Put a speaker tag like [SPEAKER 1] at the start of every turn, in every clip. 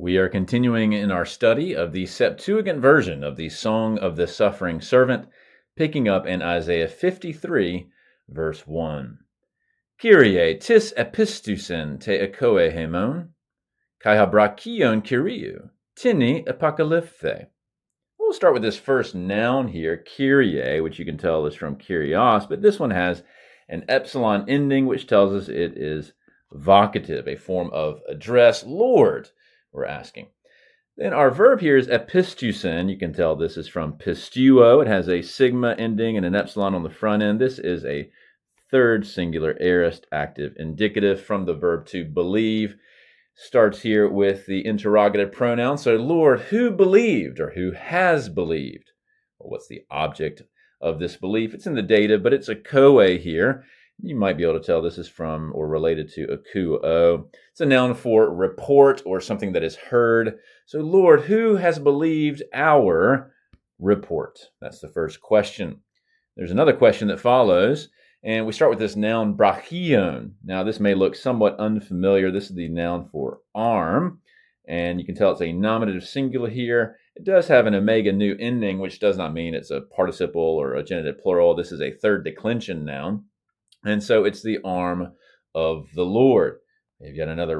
[SPEAKER 1] We are continuing in our study of the Septuagint version of the Song of the Suffering Servant, picking up in Isaiah 53, verse 1. Kyrie tis epistusen te ekoe hemon, kai habrakion kyriou, tini apocalypthe. We'll start with this first noun here, Kyrie, which you can tell is from Kyrios, but this one has an epsilon ending, which tells us it is vocative, a form of address. Lord, we're asking. Then our verb here is epistusen. You can tell this is from pistuo. It has a sigma ending and an epsilon on the front end. This is a third singular aorist active indicative from the verb to believe. Starts here with the interrogative pronoun. So, Lord, who believed or who has believed? Well, what's the object of this belief? It's in the dative, but it's a koe here. You might be able to tell this is from or related to akuo. It's a noun for report or something that is heard. So, Lord, who has believed our report? That's the first question. There's another question that follows, and we start with this noun brachion. Now, this may look somewhat unfamiliar. This is the noun for arm, and you can tell it's a nominative singular here. It does have an omega nu ending, which does not mean it's a participle or a genitive plural. This is a third declension noun. And so it's the arm of the Lord. You've got another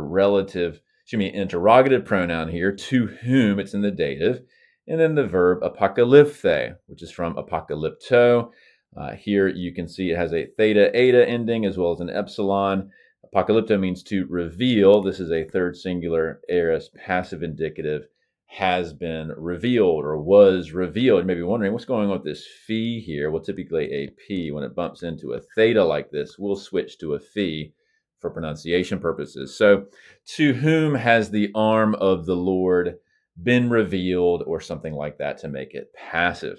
[SPEAKER 1] interrogative pronoun here, to whom, it's in the dative. And then the verb apocalypthe, which is from apocalypto. Here you can see it has a theta, eta ending, as well as an epsilon. Apocalypto means to reveal. This is a third singular aorist passive indicative. Has been revealed or was revealed. You may be wondering what's going on with this phi here. Well, typically a p, when it bumps into a theta like this, we'll switch to a phi for pronunciation purposes. So, to whom has the arm of the Lord been revealed, or something like that to make it passive.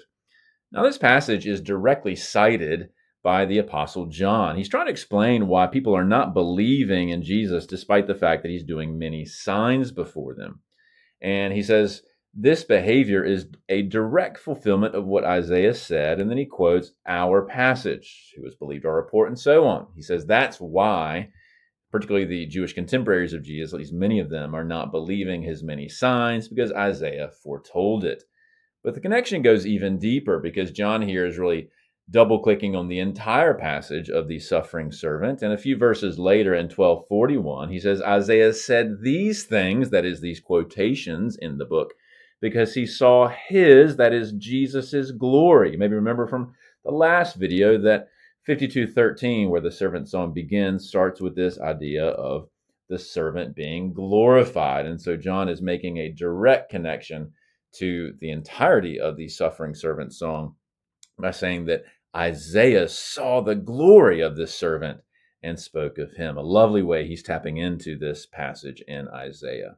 [SPEAKER 1] Now, this passage is directly cited by the Apostle John. He's trying to explain why people are not believing in Jesus despite the fact that he's doing many signs before them. And he says this behavior is a direct fulfillment of what Isaiah said. And then he quotes our passage, who has believed our report, and so on. He says that's why, particularly the Jewish contemporaries of Jesus, at least many of them, are not believing his many signs because Isaiah foretold it. But the connection goes even deeper because John here is really double-clicking on the entire passage of the suffering servant. And a few verses later in 12:41, he says, Isaiah said these things, that is, these quotations in the book, because he saw his, that is, Jesus's glory. You maybe remember from the last video that 52:13, where the servant song begins, starts with this idea of the servant being glorified. And so John is making a direct connection to the entirety of the suffering servant song by saying that Isaiah saw the glory of this servant and spoke of him. A lovely way he's tapping into this passage in Isaiah.